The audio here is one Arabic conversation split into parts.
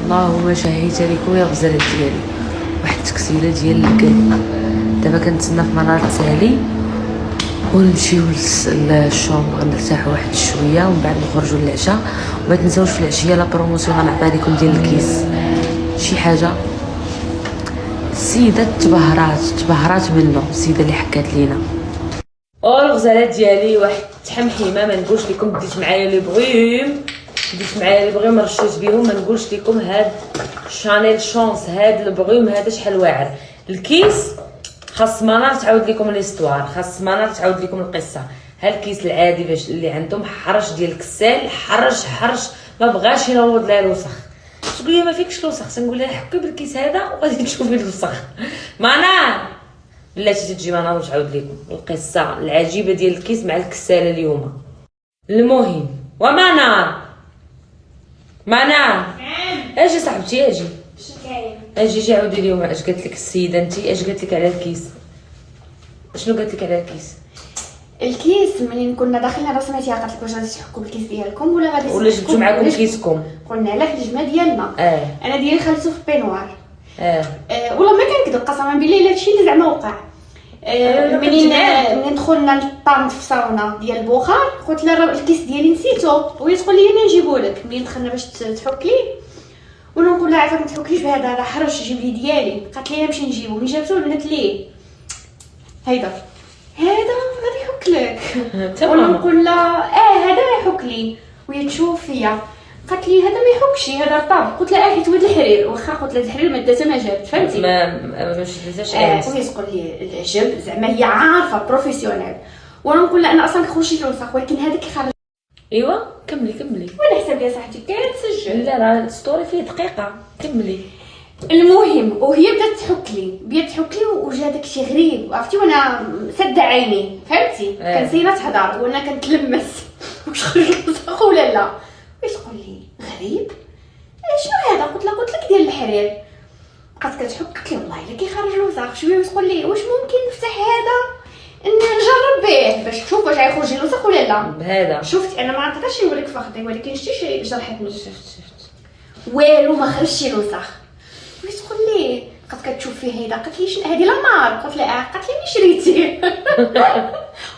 اللهم شهيت لكم يا غزالات ديالي واحد التكسيله ديال الكل. دابا كنتسنى في منار التالي ونمشيو للشومبر نرتاحوا واحد شويه ومن بعد نخرجوا للعشاء. وما تنساوش في العشيه لا بروموسيون غنعطيها لكم ديال الكيس شي حاجه. السيده تبهرات منه السيده اللي حكات لينا. الغزالات ديالي واحد التحمحيمه ما نقولش لكم ديت معايا لي بغيوم رشيت بهم. ما نقولش لكم هاد شانيل شونس هاد البغيوم هذا شحال واعر. الكيس خاص منار تعاود لكم ليستوار، خاص منار تعاود لكم القصه. ها الكيس العادي باش اللي عندهم حرش ديال الكسال، حرش ما بغاش ينوض لها الوسخ. تقول لي ما فيكش الوسخ، تنقول لها حكي بالكيس هذا وغادي تشوفي الوسخ. منار بلاتي تجي منار وتعاود لكم القصه العجيبه ديال الكيس مع الكساله اليوم. المهم ومنار اجي صاحبتي اجي اجي عاودي لي اش قالت لك السيده انت، اش قالت لك على الكيس؟ شنو قالت لك على الكيس؟ الكيس منين كنا داخلين راه سمعتيها قالت لك واش غادي تحكوا بالكيس ديالكم ولا جبتوا معاكم كيسكم؟ قلنا لك الجمع ديالنا. انا ديالي خليته في بينوار. والله ما كنكذب قسما بالله الا هادشي اللي زعما وقع. منين دخلنا للطامط في صالونه ديال البخار قلت لها الكيس ديالي نسيتو، وهي تقول لي انا نجيبو لك. منين دخلنا باش تحك لي وانا نقول لها عافاك ما تحكليش بهذا راه حرش جيب لي ديالي. قالت لي نمشي نجيبو. ملي جابتو بنات ليه هذا غادي يحك لك. وانا نقول لها هذا يحك لي، وهي تشوف فيا قالت لي هذا ما يحكش هذا طاب. قلت لها حيت ولد الحرير، واخا قلت لها الحرير مادته ما جابت فهمتي ما شفتيش. وهي تقول لي العجب زعما هي عارفه بروفيسيونيل. وانا نقول لها انا اصلا كنخرج في الوسخ ولكن هذا كيخرج. ايوا كملي وانا حساب يا صاحبتي كتسجل. لا راه الستوري فيه دقيقه كملي. المهم وهي بدات تحك لي وجا داكشي غريب عرفتي، وانا سد عيني فهمتي. كنسينا تهضر وانا كنتلمس واش خرج الوسخ ولا لا. واش تقول لي غريب شنو هذا؟ قلت لك ديال الحرير. بقات كتحك قلت لي والله الا كيخرج الوسخ شويه. وتقول لي واش ممكن نفتح هذا نجرب به باش تشوف واش غيخرج الوسخ ولا لا. بهذا شفتي انا ما نقدرش نوريك فخدي ولكن شتي جرحتني. شفت والو ما خرجش الوسخ. واش تقول لي بقات كتشوف فيه هيدا. قالت لي هذه لا نار. قلت لها قالت لي ملي شريتيه.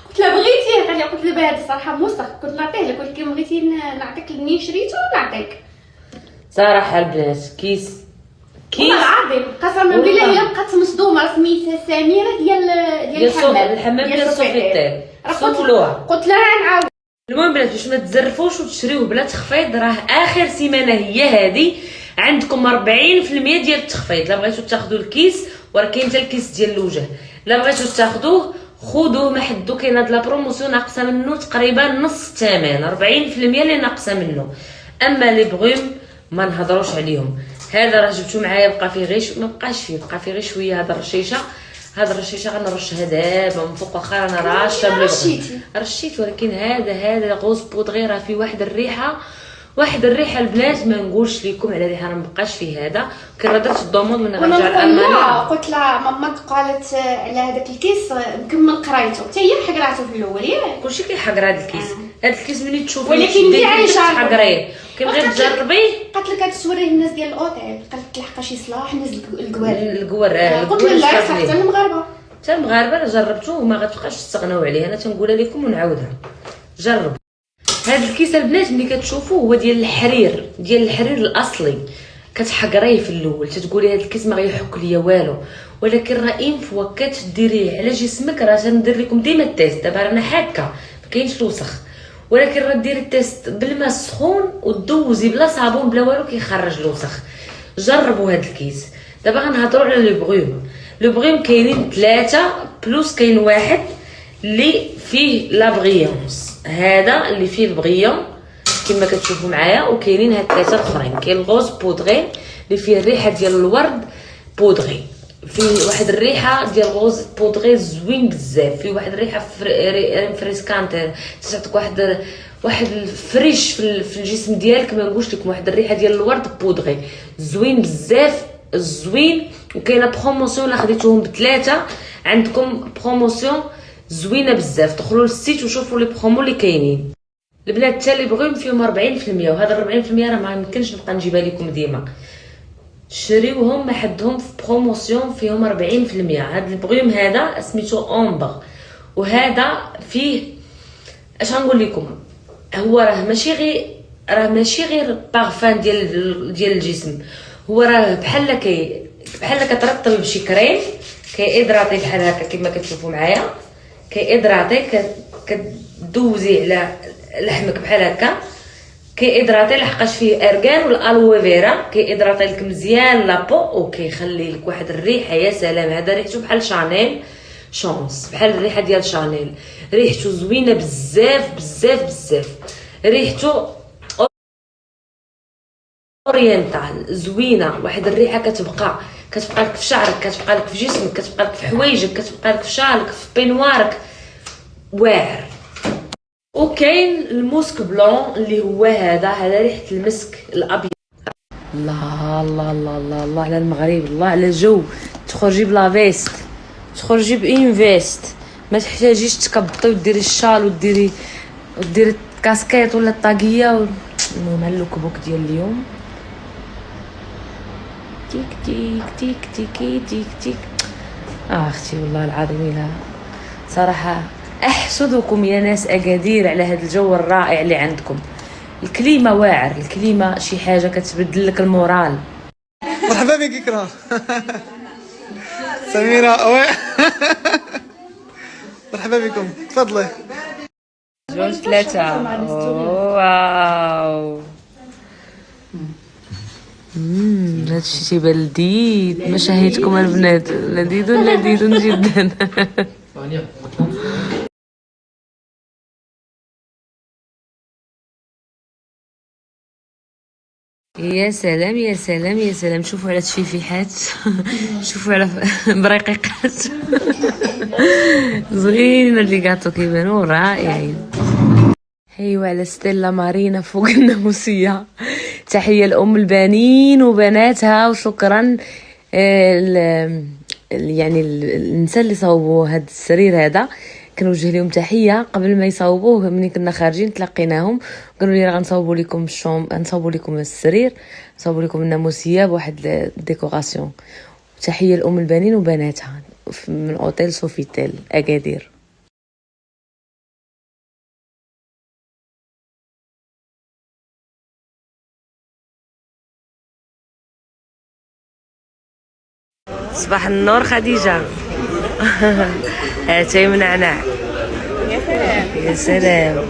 قلت لها بغيتيه. قلت لها بهذا الصراحه موسخ كنت نعطيه لك ولكن بغيتي نعطيك منين شريته نعطيك. صراحه البنات كيس والله العظيم قسما بالله الا بقات مصدومه. سميتها سميره ديال الحمام ديال سوفيتيل. سولوها قلت لها نعاود. المهم بنات باش ما تزرفوش وتشريوه بلا تخفيض، راه اخر سيمانه هي هذه عندكم 40% ديال التخفيض. لا بغيتو تاخذوا الكيس وراه كاين حتى الكيس ديال الوجه، لا بغيتو تاخذوه خذوه ما حدو. كاين هاد لا بروموسيون ناقصه منه تقريبا نص الثمن، 40% اللي ناقصه منه. اما لي بغيم ما نهضروش عليهم. هذا راه جبتو معايا بقى فيه غير ما بقاش فيه، بقى فيه غير شويه. هذا الرشيشه غنرشها دابا من فوق. واخا انا رشه بلي رشيت ولكن هذا غوز بودغي راه فيه واحد الريحه البنات ما نقولش لكم على ريحه. راه ما بقاش فيه هذا. كي درت الضمون وانا غنرجع لالمانيا قلت لها ماما قالت على هذاك الكيس نكمل قرايته حتى هي حقراته في الاول ياك كلشي كيحقر هذا الكيس. هذا الكيس ملي تشوفيه ولكن دي عايشه حقريه كاين غير تجربيه. قالت لك غتوريه الناس ديال الاوتيل. قالت لحقا شي صلاح الناس الكوار. قلت لها لا صح حتى المغاربه راه جربتوه وما غتبقاش تستغناو عليه. انا تنقولها لكم ونعاودها جربوا هاد الكيس البنات. ملي كتشوفوه هو ديال الحرير الاصلي. كتحقريه في الاول تتقولي هاد الكيس ما غيحك ليا والو، ولكن راه ان فوا كتديريه على جسمك راه تندير لكم ديما التيست. دابا انا حاكه ما كاينش الوسخ، ولكن راه ديري التيست بالماء السخون ودوزي بلا صابون بلا والو كيخرج الوسخ. جربوا هاد الكيس. دابا غنهضروا على لو بغيوم كاينين 3 بلوس كاين واحد اللي فيه لا بغيونس. هذا اللي فيه البغيون كما كتشوفوا معايا، وكاينين هاد 3 الاخرين. كاين الغوز بودغي اللي فيه الريحه ديال الورد بودغي، فيه واحد الريحه ديال الغوز بودغي زوين بزاف، فيه واحد الريحه فريسكانت تعطيك واحد الفريش في الجسم ديالك. ما نقولش لكم واحد الريحه ديال الورد بودغي زوين بزاف زوين. وكاينه بروموسيون لا خديتوهم ب3 عندكم بروموسيون زوينه بزاف. دخلوا للسيت وشوفوا لي برومو اللي كاينين. البنات حتى اللي بغيهم فيهم 40%، وهذا 40% راه ما يمكنش نبقى نجيبها لكم ديما. شريوهم ما حدهم في بروموسيون فيهم 40%. هاد اللي بغيهم هذا سميتو امبر، وهذا فيه اش غنقول لكم، هو راه ماشي غير بارفان ديال الجسم، هو راه بحال كترطبي بشي كريم كيادراتي بحال هكا كما كتشوفوا معايا، كيادراتي كدوزي على لحمك بحال هكا، كيادراتي لحقاش فيه ارغان والالوي فيرا، كيادراتي لك مزيان لابو وكيخلي لك واحد الريحه يا سلام. هذا ريحته بحال شانيل شونس، بحال الريحه ديال شانيل، ريحته زوينه بزاف بزاف بزاف، ريحته اورينتال زوينه، واحد الريحه كتبقى لك في شعرك، كتبقى لك في جسمك، كتبقى لك في حوايجك، كتبقى لك في شالك، في بينوارك، واعر. وكاين الموسك بلون اللي هو هذا ريحه المسك الابيض. الله الله الله الله الله على المغرب، الله على الجو. تخرجي بلا فيست، تخرجي بإن فيست، ما تحتاجيش تكبطي وديري الشال وديري الكاسكيط ولا الطاقيه المهم هاللوك بوك ديال اليوم. تيك تيك تيك تيك تيك تيك. اختي والله العظيم لا صراحه احسدكم يا ناس اكادير على هذا الجو الرائع اللي عندكم. الكليمه واعر، الكليمه شي حاجه كتبدل لك المورال. مرحبا بك إكرام. سميرة مرحبا بكم، تفضلي. جوج 3. واو هادشي تيبان لذيذ. مشاهدكم البنات لذيذ لذيذ جدا. يا سلام يا سلام يا سلام، شوفوا على تفيفيحات. شوفوا على برقيقات. زوينين اللي كاطو كيبانوا رائعين. ايوا على ستيلا مارينا فوق الناموسيه. تحيه لام البنين وبناتها، وشكرا يعني النساء اللي صوبوا هذا السرير هذا، كنوجه لهم تحيه. قبل ما يصاوبوه ملي كنا خارجين تلاقيناهم قالوا لي راه غنصاوبوا لكم غنصاوبوا لكم السرير، نصاوبوا لكم الناموسيه بواحد الديكوراسيون. تحيه لام البنين وبناتها من اوتيل سوفيتيل اكادير. صباح النور خديجه. هاتي منعناع. يا سلام يا سلام.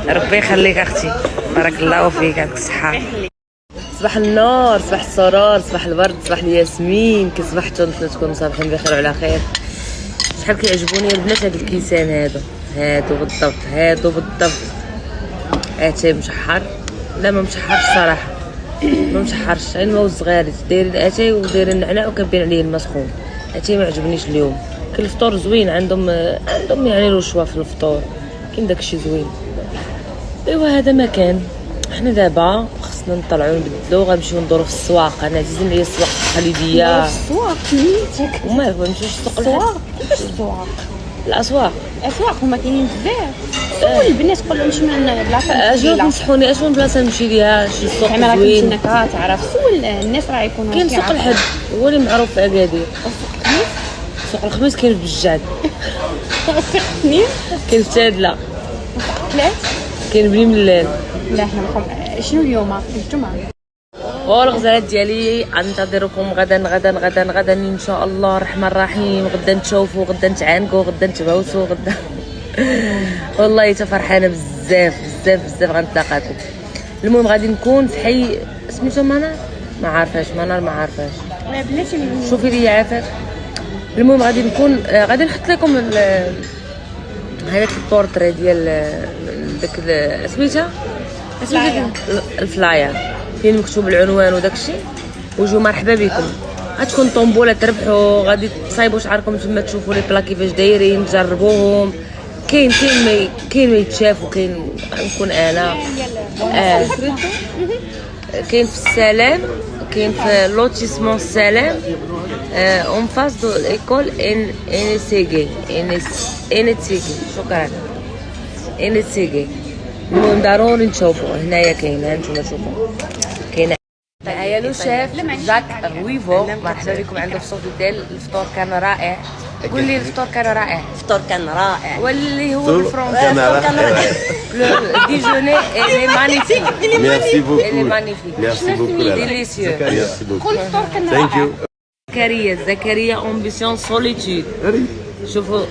ربي يخليك اختي، بارك الله فيك، يعطيك الصحه. صباح النور، صباح السرور، صباح الورد، صباح الياسمين. كي صبحتوا نتمنى تكونوا صابحين بخير وعلى خير. شحال كيعجبوني البنات هاد الكيسان هادو بالضبط. اتاي مشحر، لا ما مشحرش صراحه، ما مشحرش، غير الماء الصغير دايرين اتاي ودايرين النعناع وكنبين عليه الماء سخون. اتاي ما عجبنيش اليوم. كاين الفطور زوين عندهم يعني لو شوا في الفطور، كاين داكشي زوين. ايوا هذا ما كان. حنا دابا خصنا نطلعوا نبدلوا، غنمشيو ندورو في السواق. انا عزيزين عليا السواق التقليديه. السواق نيتك وما نمشيوش السوق السواق. كيفاش السواق؟ الاسواق هما كاينين بزاف. سول البنات قول لهم شنو البلاصه اجيو تنصحوني اشنو البلاصه نمشي ليها، شي سوق زعما راك زوين. انك تعرف. سول الناس راه يكونوا كاين سوق الحد هو اللي معروف في اكادير. سوق الخميس كاين في بجاد، سوق اثنين كاين في تادله، ثلاث كاين بني ملال. لا حنا شنو اليوم؟ الجمعه. والغزالات ديالي انتظركم غدا ان شاء الله الرحمن الرحيم. غدا نتشوفوا، غدا نتعانقوا، غدا نتباوسوا، غدا والله حتى فرحانه بزاف غنتلاقاكم. المهم غادي نكون في حي سميتو منار، ما عارفاش لا بلاتي شوفي لي عافاك. المهم غادي نكون غادي نحط لكم هذاك البورتري ديال داك سميتها الفلاير فين مكتوب العنوان وداك الشيء. وجو مرحبا بكم. غتكون طومبوله تربحوا، غادي تصايبوا شعركم تما، تشوفوا لي بلا كيفاش دايرين، تجربوهم. كاين ما يتشاف، وكاين نكون انا كاين في السلام، كاين في لوتيسمون السلام، اون فاس دو ايكول انسيغي شكرا انسيغي. المهم ضروري نشوفوا هنايا كاينه، نتوما شوفوا كاينه معايا لو شيف جاك غويفو. مرحبا بكم عنده في سوفيتيل. الفطور كان رائع. قول لي الفطور كان رائع. الفطور كان رائع. واللي هو بالفرنسي كان رائع. ديجوني الي مانيفيك. ميرسي بوكو. الي مانيفيك. ميرسي بوكو. ديليسيو. ميرسي بوكو. الفطور كان ثانك يو. زكريا امبيسيون سوليتود. شوفوا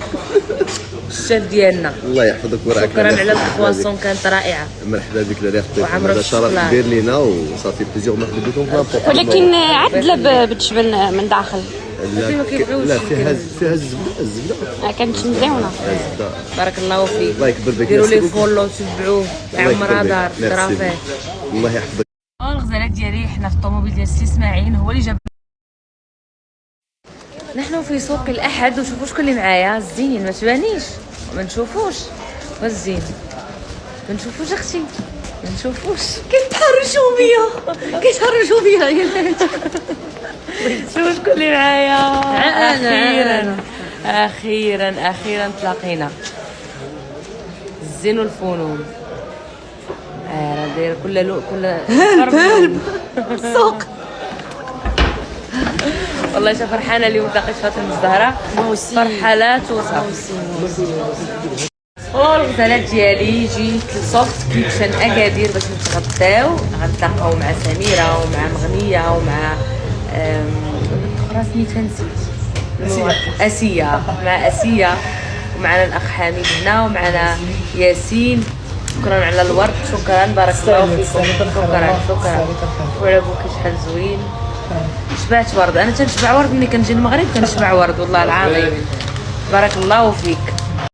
الشيف ديالنا. الله يحفظك ويرعاك. شكرا على الكرواسون كانت رائعه. مرحبا بك لاري اختي. وعمرو هذا شرف الشوكولا. كبير لينا وصافي بليزيور مرحبا بكم في لابورت. ولكن عدله بتجبن من داخل ما كيبغيوش لا فيها الزبده كانت مزيونه. الزبده. بارك الله فيك. الله يكبر بك. ديروا لي ميرسي بوكو. فولو تبعوه الله يكبر عمر بك. دار ميرسي درافيه. بوكو. الله يحفظك. الغزالات ديالي حنا في الطوموبيل ديال السي اسماعيل هو اللي جاب. نحن في سوق الاحد وشوفوا شكون اللي معايا. الزين ما تبانيش ما نشوفوش. والزين ما نشوفوش اختي ما نشوفوش. كيتحرشوا بيا يا البنات. شوفوا شكون اللي معايا. اخيرا تلاقينا. الزين والفنون. راه داير كل هلب السوق. والله شا فرحانه اليوم تلاقيت فاطمه الزهراء. فرحه لا توصف. الغزالات ديالي جيت لسوفت كيتشن اكادير باش نتغداو. غنتلاقاو مع سميره ومع مغنيه ومع اخرى سميتها نسيت. اسيه. مع اسيه ومعنا الاخ حميد هنا ومعنا ياسين. شكرا على الورد. شكرا بارك الله فيكم. شكرا وعلى بوكي شحال زوين. شبعت ورد. انا تنشبع ورد ملي كنجي المغرب كنشبع ورد والله العظيم. بارك الله فيك.